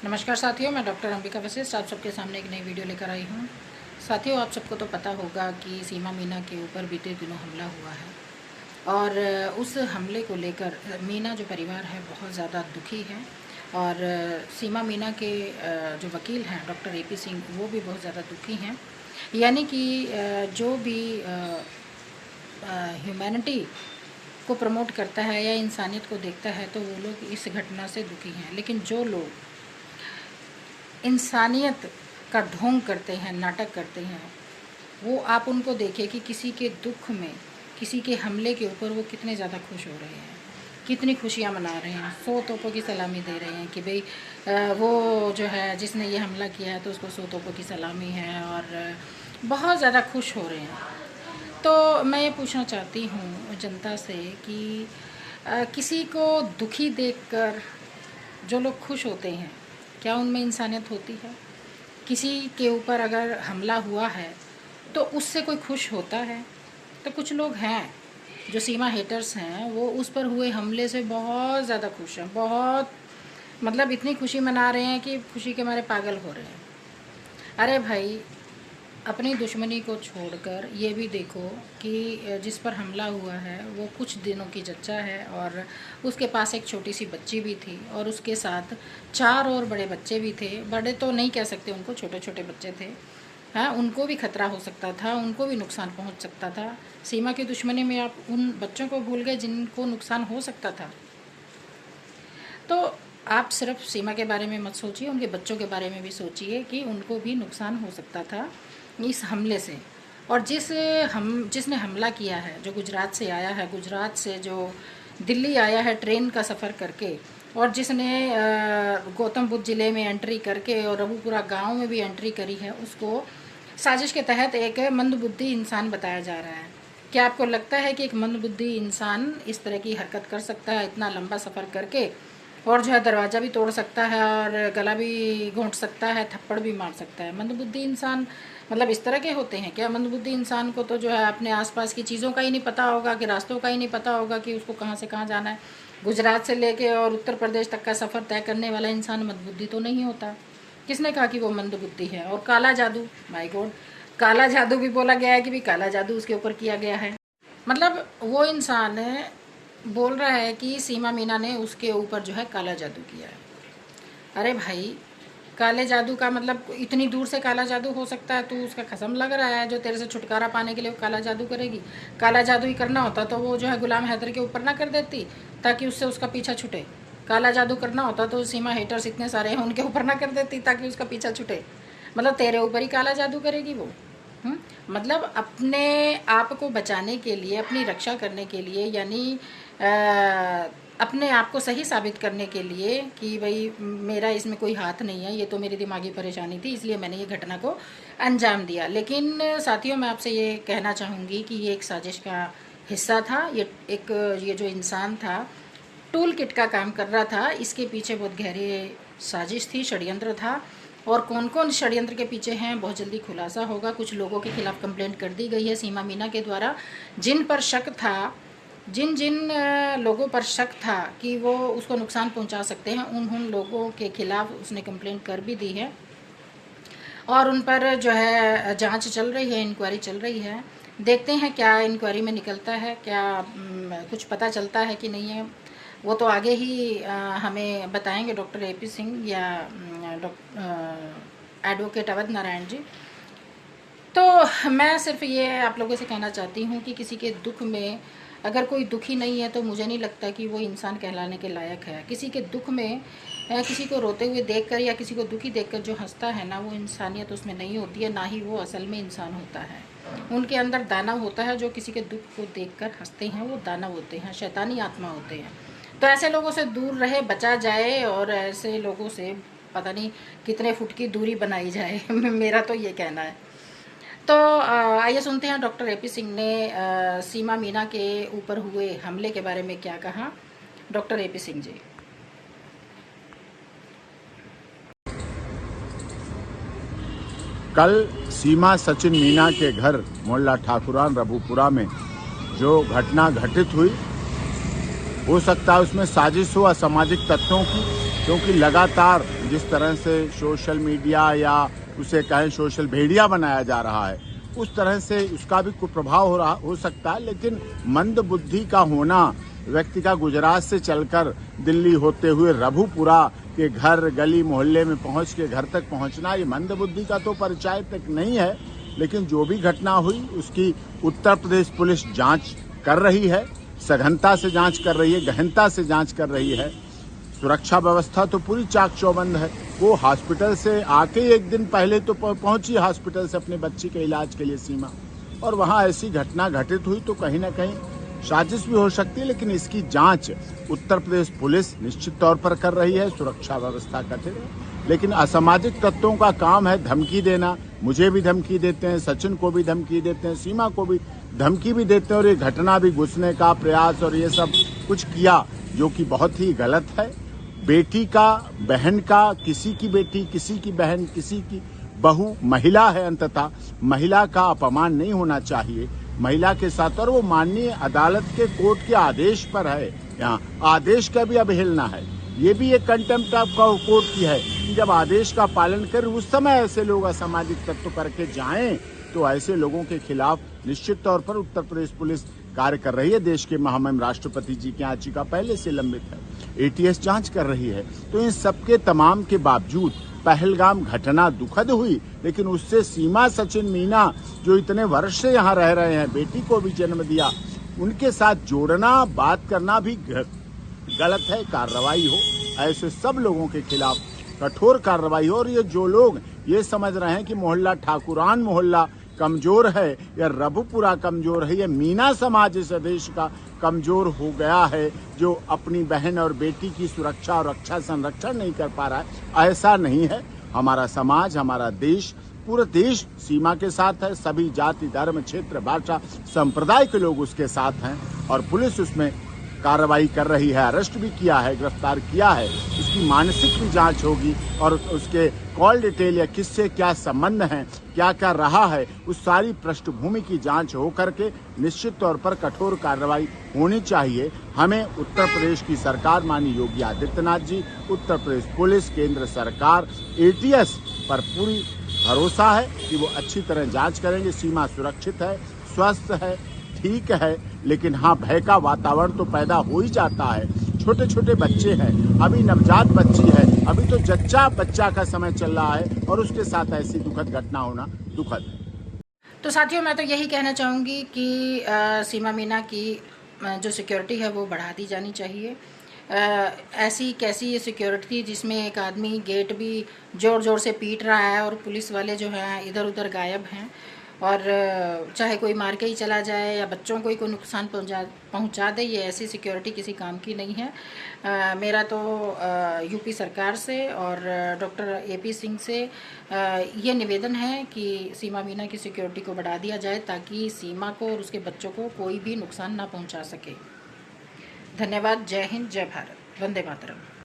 नमस्कार साथियों, मैं डॉक्टर अंबिका वशिष्ठ आप सबके सामने एक नई वीडियो लेकर आई हूँ। साथियों, आप सबको तो पता होगा कि सीमा मीना के ऊपर बीते दिनों हमला हुआ है और उस हमले को लेकर मीना जो परिवार है बहुत ज़्यादा दुखी है और सीमा मीना के जो वकील हैं डॉक्टर AP सिंह वो भी बहुत ज़्यादा दुखी हैं। यानी कि जो भी ह्यूमैनिटी को प्रमोट करता है या इंसानियत को देखता है तो वो लोग इस घटना से दुखी हैं, लेकिन जो लोग इंसानियत का ढोंग करते हैं, नाटक करते हैं, वो आप उनको देखिए कि किसी के दुख में, किसी के हमले के ऊपर वो कितने ज़्यादा खुश हो रहे हैं, कितनी खुशियाँ मना रहे हैं, 100 तोपों की सलामी दे रहे हैं कि भाई वो जो है जिसने ये हमला किया है तो उसको 100 तोपों की सलामी है और बहुत ज़्यादा खुश हो रहे हैं। तो मैं ये पूछना चाहती हूँ जनता से कि किसी को दुखी देखकर जो लोग खुश होते हैं, क्या उनमें इंसानियत होती है? किसी के ऊपर अगर हमला हुआ है तो उससे कोई खुश होता है? तो कुछ लोग हैं जो सीमा हेटर्स हैं, वो उस पर हुए हमले से बहुत ज़्यादा खुश हैं, बहुत मतलब इतनी खुशी मना रहे हैं कि खुशी के मारे पागल हो रहे हैं। अरे भाई, अपनी दुश्मनी को छोड़कर ये भी देखो कि जिस पर हमला हुआ है वो कुछ दिनों की जच्चा है और उसके पास एक छोटी सी बच्ची भी थी और उसके साथ 4 और बड़े बच्चे भी थे। बड़े तो नहीं कह सकते उनको, छोटे छोटे बच्चे थे। हाँ, उनको भी खतरा हो सकता था, उनको भी नुकसान पहुंच सकता था। सीमा की दुश्मनी में आप उन बच्चों को भूल गए जिनको नुकसान हो सकता था। तो आप सिर्फ सीमा के बारे में मत सोचिए, उनके बच्चों के बारे में भी सोचिए कि उनको भी नुकसान हो सकता था इस हमले से। और जिसने हमला किया है, जो गुजरात से आया है, गुजरात से जो दिल्ली आया है ट्रेन का सफ़र करके, और जिसने गौतम बुद्ध ज़िले में एंट्री करके और रघुपुरा गांव में भी एंट्री करी है, उसको साजिश के तहत एक मंदबुद्धि इंसान बताया जा रहा है। क्या आपको लगता है कि एक मंदबुद्धि इंसान इस तरह की हरकत कर सकता है, इतना लंबा सफ़र करके, और जो है दरवाज़ा भी तोड़ सकता है और गला भी घोंट सकता है, थप्पड़ भी मार सकता है? मंदबुद्धि इंसान मतलब इस तरह के होते हैं क्या? मंदबुद्धि इंसान को तो जो है अपने आसपास की चीज़ों का ही नहीं पता होगा, कि रास्तों का ही नहीं पता होगा कि उसको कहाँ से कहाँ जाना है। गुजरात से लेके और उत्तर प्रदेश तक का सफ़र तय करने वाला इंसान मंदबुद्धि तो नहीं होता। किसने कहा कि वो मंदबुद्धि है? और काला जादू, माय गॉड, काला जादू भी बोला गया है कि भी काला जादू उसके ऊपर किया गया है। मतलब वो इंसान बोल रहा है कि सीमा मीना ने उसके ऊपर जो है काला जादू किया है। अरे भाई, काले जादू का मतलब इतनी दूर से काला जादू हो सकता है? तू उसका कसम लग रहा है जो तेरे से छुटकारा पाने के लिए वो काला जादू करेगी? काला जादू ही करना होता तो वो जो है गुलाम हैदर के ऊपर ना कर देती ताकि उससे उसका पीछा छूटे। काला जादू करना होता तो सीमा हेटर्स इतने सारे हैं उनके ऊपर ना कर देती ताकि उसका पीछा छूटे। मतलब तेरे ऊपर ही काला जादू करेगी वो? मतलब अपने आप को बचाने के लिए, अपनी रक्षा करने के लिए, यानी अपने आप को सही साबित करने के लिए कि भाई मेरा इसमें कोई हाथ नहीं है, ये तो मेरी दिमागी परेशानी थी इसलिए मैंने ये घटना को अंजाम दिया। लेकिन साथियों, मैं आपसे ये कहना चाहूँगी कि ये एक साजिश का हिस्सा था। ये जो इंसान था टूल किट का काम कर रहा था, इसके पीछे बहुत गहरी साजिश थी, षड्यंत्र था। और कौन कौन षड्यंत्र के पीछे हैं बहुत जल्दी खुलासा होगा। कुछ लोगों के खिलाफ कंप्लेंट कर दी गई है सीमा मीना के द्वारा, जिन पर शक था, जिन जिन लोगों पर शक था कि वो उसको नुकसान पहुंचा सकते हैं, उन लोगों के खिलाफ उसने कंप्लेंट कर भी दी है और उन पर जो है जांच चल रही है, इंक्वायरी चल रही है। देखते हैं क्या इंक्वायरी में निकलता है, क्या कुछ पता चलता है कि नहीं है, वो तो आगे ही हमें बताएंगे डॉक्टर AP सिंह या एडवोकेट अवध नारायण जी। तो मैं सिर्फ ये आप लोगों से कहना चाहती हूँ कि किसी के दुख में अगर कोई दुखी नहीं है तो मुझे नहीं लगता कि वो इंसान कहलाने के लायक है। किसी के दुख में किसी को रोते हुए देखकर या किसी को दुखी देखकर जो हंसता है ना, वो इंसानियत उसमें नहीं होती है, ना ही वो असल में इंसान होता है। उनके अंदर दानव होता है। जो किसी के दुख को देखकर हंसते हैं वो दानव होते हैं, शैतानी आत्मा होते हैं। तो ऐसे लोगों से दूर रहे, बचा जाए और ऐसे लोगों से पता नहीं कितने फुट की दूरी बनाई जाए मेरा तो ये कहना है। तो आइए सुनते हैं डॉक्टर AP सिंह ने सीमा मीना के ऊपर हुए हमले के बारे में क्या कहा। Doctor AP Singh ji. कल सीमा सचिन मीना के घर मोहल्ला ठाकुरान रघुपुरा में जो घटना घटित हुई, हो सकता है उसमें साजिश हो असामाजिक तत्वों की, क्योंकि लगातार जिस तरह से सोशल मीडिया या उसे कहें सोशल भेड़िया बनाया जा रहा है, उस तरह से उसका भी कुप्रभाव हो सकता है। लेकिन मंद बुद्धि का होना, व्यक्ति का गुजरात से चलकर दिल्ली होते हुए रबुपुरा के घर गली मोहल्ले में पहुंच के घर तक पहुंचना, ये मंद बुद्धि का तो परिचय तक नहीं है। लेकिन जो भी घटना हुई उसकी उत्तर प्रदेश पुलिस जांच कर रही है, सघनता से जांच कर रही है, गहनता से जांच कर रही है। सुरक्षा व्यवस्था तो पूरी चाक चौबंद है। वो हॉस्पिटल से आके एक दिन पहले तो पहुंची हॉस्पिटल से अपने बच्ची के इलाज के लिए सीमा, और वहां ऐसी घटना घटित हुई तो कहीं ना कहीं साजिश भी हो सकती है। लेकिन इसकी जांच उत्तर प्रदेश पुलिस निश्चित तौर पर कर रही है। सुरक्षा व्यवस्था कठिन है, लेकिन असामाजिक तत्वों का काम है धमकी देना। मुझे भी धमकी देते हैं, सचिन को भी धमकी देते हैं, सीमा को भी धमकी भी देते हैं, और ये घटना भी घुसने का प्रयास और ये सब कुछ किया जो कि बहुत ही गलत है। बेटी का, बहन का, किसी की बेटी, किसी की बहन, किसी की बहू महिला है, अंततः महिला का अपमान नहीं होना चाहिए महिला के साथ। और वो माननीय अदालत के कोर्ट के आदेश पर है, यहाँ आदेश का भी अवहेलना है। ये भी एक कंटेम्प्ट ऑफ कोर्ट की है कि जब आदेश का पालन कर उस समय ऐसे लोग असामाजिक तत्व करके जाएं तो ऐसे लोगों के खिलाफ निश्चित तौर पर उत्तर प्रदेश पुलिस कार्य कर रही है। देश के महामहिम राष्ट्रपति जी की याचिका पहले से लंबित है, एटीएस जांच कर रही है। तो इन सबके तमाम के बावजूद पहलगाम घटना दुखद हुई, लेकिन उससे सीमा, सचिन, मीना जो इतने वर्ष से यहाँ रह रहे हैं, बेटी को भी जन्म दिया, उनके साथ जोड़ना, बात करना भी गलत है। कार्रवाई हो, ऐसे सब लोगों के खिलाफ कठोर कार्रवाई हो। और ये जो लोग ये समझ रहे हैं कि मोहल्ला ठाकुरान मोहल्ला कमजोर है या रबुपुरा कमजोर है या मीना समाज इस देश का कमजोर हो गया है, जो अपनी बहन और बेटी की सुरक्षा और रक्षा संरक्षण नहीं कर पा रहा है, ऐसा नहीं है। हमारा समाज, हमारा देश, पूरा देश सीमा के साथ है। सभी जाति, धर्म, क्षेत्र, भाषा, संप्रदाय के लोग उसके साथ हैं, और पुलिस उसमें कार्रवाई कर रही है। अरेस्ट भी किया है, गिरफ्तार किया है। उसकी मानसिक भी जांच होगी, और उसके कॉल डिटेल या किससे क्या संबंध है, क्या क्या रहा है, उस सारी पृष्ठभूमि की जांच हो करके निश्चित तौर पर कठोर कार्रवाई होनी चाहिए। हमें उत्तर प्रदेश की सरकार, माननीय योगी आदित्यनाथ जी, उत्तर प्रदेश पुलिस, केंद्र सरकार, एटीएस पर पूरी भरोसा है कि वो अच्छी तरह जांच करेंगे। सीमा सुरक्षित है, स्वस्थ है, ठीक है। लेकिन हाँ, भय का वातावरण तो पैदा हो ही जाता है। छोटे छोटे बच्चे हैं, अभी नवजात बच्ची है, अभी तो जच्चा बच्चा का समय चल रहा है, और उसके साथ ऐसी दुखद घटना होना दुखद है। तो साथियों, मैं तो यही कहना चाहूँगी कि सीमा मीना की जो सिक्योरिटी है वो बढ़ा दी जानी चाहिए। ऐसी कैसी ये सिक्योरिटी जिसमें एक आदमी गेट भी ज़ोर ज़ोर से पीट रहा है और पुलिस वाले जो हैं इधर उधर गायब हैं, और चाहे कोई मार के ही चला जाए या बच्चों को ही कोई नुकसान पहुंचा दे, ये ऐसी सिक्योरिटी किसी काम की नहीं है। मेरा तो यूपी सरकार से और डॉक्टर एपी सिंह से ये निवेदन है कि सीमा मीना की सिक्योरिटी को बढ़ा दिया जाए, ताकि सीमा को और उसके बच्चों को कोई भी नुकसान ना पहुंचा सके। धन्यवाद। जय हिंद, जय भारत, वंदे मातरम।